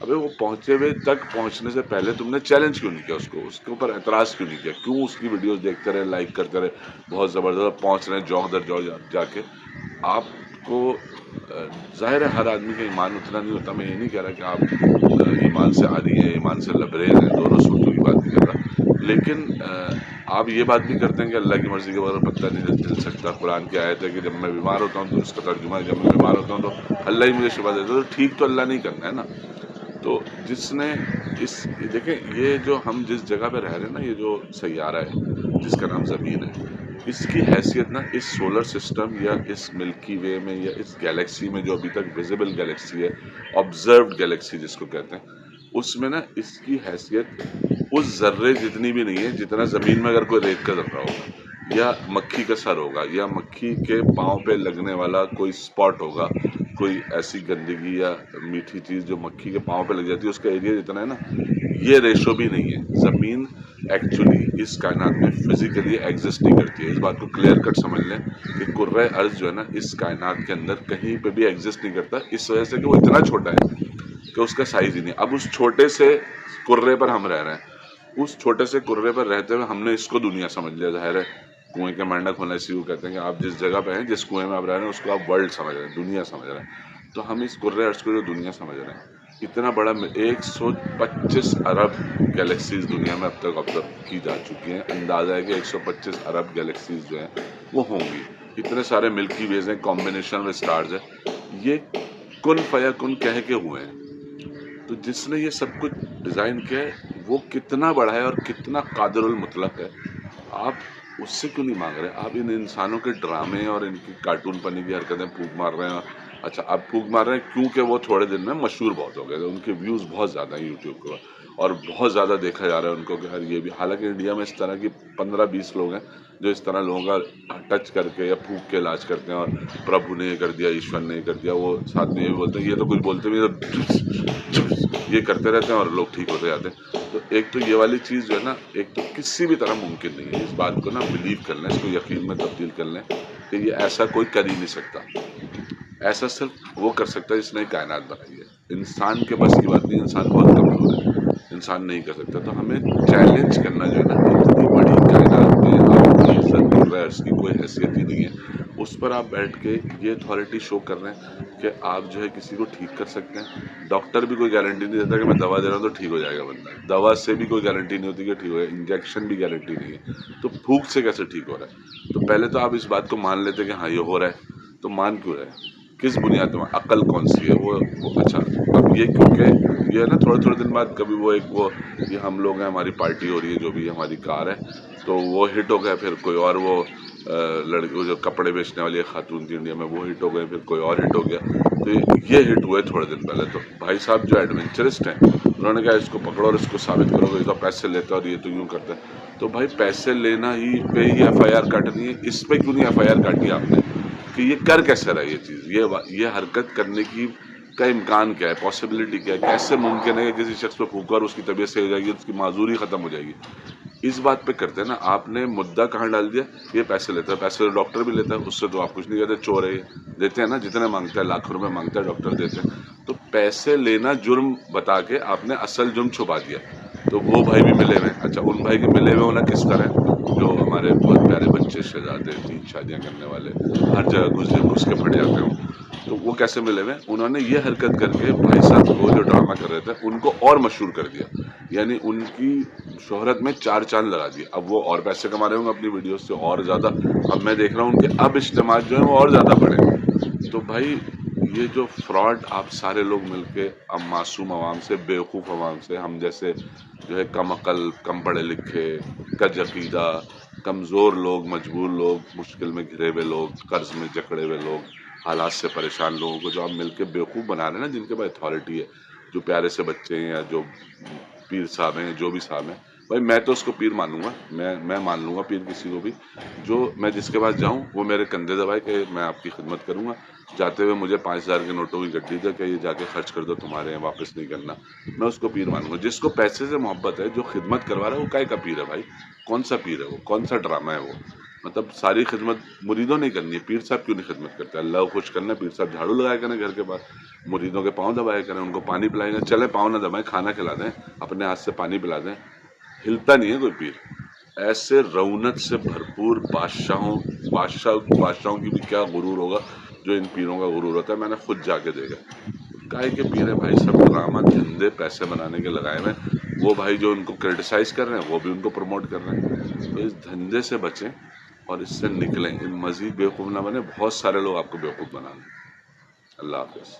ابے وہ پہنچے ہوئے تک پہنچنے سے پہلے تم نے چیلنج کیوں نہیں کیا اس کو، اس کے اوپر اعتراض کیوں نہیں کیا، کیوں اس کی ویڈیوز دیکھتے رہے، لائک کرتے رہے، بہت زبردست پہنچ رہے ہیں جوگ در جوگ جا کے. آپ کو ظاہر ہے ہر آدمی کا ایمان اتنا نہیں ہوتا، میں یہ نہیں کہہ رہا کہ آپ ایمان سے عاری ہیں، ایمان سے لبریز ہیں، دونوں صورتوں کی بات نہیں کر رہا، لیکن آپ یہ بات بھی کرتے ہیں کہ اللہ کی مرضی کے بغیر پتہ نہیں چل سکتا. قرآن کی آیت ہے کہ جب میں بیمار ہوتا ہوں تو اس کا ترجمہ ہے جب میں بیمار ہوتا ہوں تو اللہ ہی مجھے شفا دیتا ہے. تو ٹھیک تو اللہ نہیں کرنا ہے نا. تو جس نے دیکھیں یہ جو ہم جس جگہ پہ رہ رہے ہیں نا، یہ جو سیارہ ہے جس کا نام زمین ہے، اس کی حیثیت نا اس سولر سسٹم یا اس ملکی وے میں یا اس گیلیکسی میں جو ابھی تک ویزیبل گیلیکسی ہے، آبزروڈ گیلیکسی جس کو کہتے ہیں، اس میں نا اس کی حیثیت اس ذرے جتنی بھی نہیں ہے جتنا زمین میں اگر کوئی ریت کا ذرہ ہوگا یا مکھی کا سر ہوگا یا مکھی کے پاؤں پہ لگنے والا کوئی اسپاٹ ہوگا، کوئی ایسی گندگی یا میٹھی چیز جو مکھی کے پاؤں پہ لگ جاتی ہے، اس کا ایریا جتنا ہے نا، یہ ریشو بھی نہیں ہے. زمین ایکچولی اس کائنات میں فزیکلی ایگزسٹ نہیں کرتی ہے. اس بات کو کلیئر کٹ سمجھ لیں کہ کرۂ ارض جو ہے نا اس کائنات کے اندر کہیں پہ بھی ایگزسٹ نہیں کرتا، اس وجہ سے کہ وہ اتنا چھوٹا ہے کہ اس کا سائز ہی نہیں. اب اس چھوٹے سے کرے پر ہم رہ رہے ہیں، اس چھوٹے سے کرے پر رہتے ہوئے ہم نے اس کو دنیا سمجھ لیا. ظاہر ہے کنویں کے مینڈک ہونا اسی کو کہتے ہیں کہ آپ جس جگہ پہ ہیں، جس کنویں میں آپ رہ رہے ہیں، اس کو آپ ورلڈ سمجھ رہے ہیں، دنیا سمجھ رہے ہیں. تو ہم اس کرۂ ارض کو جو دنیا سمجھ رہے ہیں، اتنا بڑا 125 ارب گیلیکسیز دنیا میں اب تک آبزرو کی جا چکی ہیں. اندازہ ہے کہ 125 ارب گیلیکسیز جو ہیں وہ ہوں گی. اتنے سارے ملکی ویز ہیں، کمبینیشن میں اسٹارز ہیں. یہ کن فیکن کہہ کے ہوئے ہیں. تو جس نے یہ سب کچھ ڈیزائن کیا ہے وہ کتنا بڑا ہے اور کتنا قادر المطلق ہے. آپ اس سے کیوں نہیں مانگ رہے؟ آپ ان انسانوں کے ڈرامے اور ان کی کارٹون پنی کی حرکتیں پھونک مار رہے ہیں. اچھا آپ پھونک مار رہے ہیں کیونکہ وہ تھوڑے دن میں مشہور بہت ہو گئے تھے، ان کے ویوز بہت زیادہ ہیں یوٹیوب پر اور بہت زیادہ دیکھا جا رہا ہے ان کو کہ یار یہ بھی. حالانکہ انڈیا میں اس طرح کی 15-20 لوگ ہیں جو اس طرح لوگوں کا ٹچ کر کے یا پھونک کے علاج کرتے ہیں، اور پربھو نے یہ کر دیا، ایشور نے یہ کر دیا. وہ ساتھ میں یہ بھی بولتے ہیں، یہ تو کچھ بولتے بھی یہ کرتے رہتے ہیں اور لوگ ٹھیک ہوتے جاتے ہیں. تو ایک تو یہ والی چیز جو ہے نا، ایک تو کسی بھی طرح ممکن نہیں ہے. اس بات کو نا بلیو کر لیں، اس کو یقین میں تبدیل کر لیں کہ یہ ایسا کوئی کر ہی نہیں سکتا. ایسا صرف وہ کر سکتا ہے جس نے کائنات بنائی ہے. انسان کے بس کی بات نہیں، انسان بہت کمزور ہے، انسان نہیں کر سکتا. تو ہمیں چیلنج کرنا جو ہے نا، اتنی بڑی کائنات میں آپ کی عزت کر رہے ہیں، اس کی کوئی حیثیت ہی نہیں ہے، اس پر آپ بیٹھ کے یہ اتھارٹی شو کر رہے ہیں کہ آپ جو ہے کسی کو ٹھیک کر سکتے ہیں. ڈاکٹر بھی کوئی گارنٹی نہیں دیتا کہ میں دوا دے رہا ہوں تو ٹھیک ہو جائے گا بندہ. دوا سے بھی کوئی گارنٹی نہیں ہوتی کہ ٹھیک ہو جائے. انجیکشن بھی گارنٹی نہیں ہے. تو پھونک سے کیسے ٹھیک ہو رہا ہے؟ تو پہلے تو آپ اس بات کو مان لیتے کہ ہاں یہ ہو رہا ہے، تو مان کیوں رہے؟ کس بنیاد میں؟ عقل کون سی ہے وہ اچھا اب یہ کیونکہ یہ ہے نا تھوڑے تھوڑے دن بعد کبھی وہ یہ ہم لوگ ہیں، ہماری پارٹی ہو رہی ہے، جو بھی ہماری کار ہے، تو وہ ہٹ ہو گیا. پھر کوئی اور وہ لڑکی جو کپڑے بیچنے والی خاتون تھی انڈیا میں، وہ ہٹ ہو گئے. پھر کوئی اور ہٹ ہو گیا. تو یہ ہٹ ہوئے تھوڑے دن پہلے. تو بھائی صاحب جو ایڈونچرسٹ ہیں انہوں نے کہا اس کو پکڑو اور اس کو ثابت کرو کہ یہ تو پیسے لیتا ہے اور یہ تو یوں کرتا ہے. تو بھائی پیسے لینا ہی پہ ہی ایف آئی آر کاٹنی ہے، اس پہ کیوں نہیں ایف آئی آر کاٹی آپ نے کہ یہ کر کیسے رہا ہے یہ چیز، یہ حرکت کرنے کی کا امکان کیا ہے، پاسبلٹی کیا ہے، کیسے ممکن ہے کہ کسی شخص پہ پھونکا اور اس کی طبیعت صحیح ہو جائے گی، اس کی معذوری ختم ہو جائے گی. اس بات پہ کرتے ہیں نا. آپ نے مدعا کہاں ڈال دیا؟ یہ پیسے لیتا ہے. پیسے تو ڈاکٹر بھی لیتا ہے، اس سے تو آپ کچھ نہیں کہتے. چور ہے، دیتے ہیں نا، جتنے مانگتا ہے، لاکھ روپے مانگتا ہے ڈاکٹر دیتے ہیں. تو پیسے لینا جرم بتا کے آپ نے اصل جرم چھپا دیا. تو وہ بھائی بھی ملے ہوئے. اچھا ان بھائی کے ملے ہوئے ہونا کس طرح؟ جو ہمارے بہت پیارے بچے، شہزادے، 3 شادیاں کرنے والے، ہر جگہ گھس کے پھٹ جاتے ہوں. تو وہ کیسے ملے ہوئے؟ انہوں نے یہ حرکت کر کے بھائی صاحب کو جو ڈرامہ کر رہے تھے ان کو اور مشہور کر دیا. یعنی ان کی شہرت میں 4 چاند لگا دیا. اب وہ اور پیسے کما رہے ہوں گے اپنی ویڈیوز سے اور زیادہ. اب میں دیکھ رہا ہوں ان کے اب اجتماعات جو ہیں وہ اور زیادہ بڑھے. تو بھائی یہ جو فراڈ آپ سارے لوگ مل کے اب معصوم عوام سے، بیوقوف عوام سے، ہم جیسے جو ہے کم عقل، کم پڑھے لکھے، کج عقیدہ، کمزور لوگ، مجبور لوگ، مشکل میں گھرے ہوئے لوگ، قرض میں جکڑے ہوئے لوگ، حالات سے پریشان لوگوں کو جو آپ مل کے بیوقوف بنا رہے ہیں نا، جن کے پاس اتھارٹی ہے، جو پیارے سے بچے ہیں یا جو پیر صاحب ہیں، جو بھی صاحب ہیں. بھائی میں تو اس کو پیر مانوں گا، میں مان لوں گا پیر کسی کو بھی، جو میں جس کے پاس جاؤں وہ میرے کندھے دبائے کہ میں آپ کی خدمت کروں گا. جاتے ہوئے مجھے 5,000 کے نوٹوں کی گڈی دے کہ یہ جا کے خرچ کر دو، تمہارے ہیں، واپس نہیں کرنا. میں اس کو پیر مانوں گا. جس کو پیسے سے محبت ہے، جو خدمت کروا رہا ہے، وہ کائے کا پیر ہے بھائی؟ کون سا پیر ہے وہ؟ کون سا ڈرامہ ہے وہ؟ مطلب ساری خدمت مریدوں نے کرنی ہے، پیر صاحب کیوں نہیں خدمت کرتے؟ اللہ کو خوش کرنا ہے، پیر صاحب جھاڑو لگایا کریں گھر کے بعد، مریدوں کے پاؤں دبایا کریں، ان کو پانی پلائیں گے، چلے پاؤں نہ دبائیں، کھانا کھلا دیں، اپنے ہاتھ سے پانی پلا دیں، ہلتا نہیں ہے کوئی پیر۔ ایسے رونق سے بھرپور بادشاہوں کی بھی کیا غرور ہوگا جو ان پیروں کا غرور ہوتا ہے، میں نے خود جا کے دیکھا۔ کاہے کے پیر ہیں بھائی، سب ڈرامہ دھندے پیسے بنانے کے لگائے ہوئے ہیں، وہ بھائی جو ان کو کرٹیسائز کر رہے ہیں وہ بھی ان کو پروموٹ کر رہے ہیں، تو اس دھندے سے بچیں اور اس سے نکلیں، ان مزید بیوقوف نہ بنے، بہت سارے لوگ آپ کو بیوقوف بنا دیں۔ اللہ حافظ۔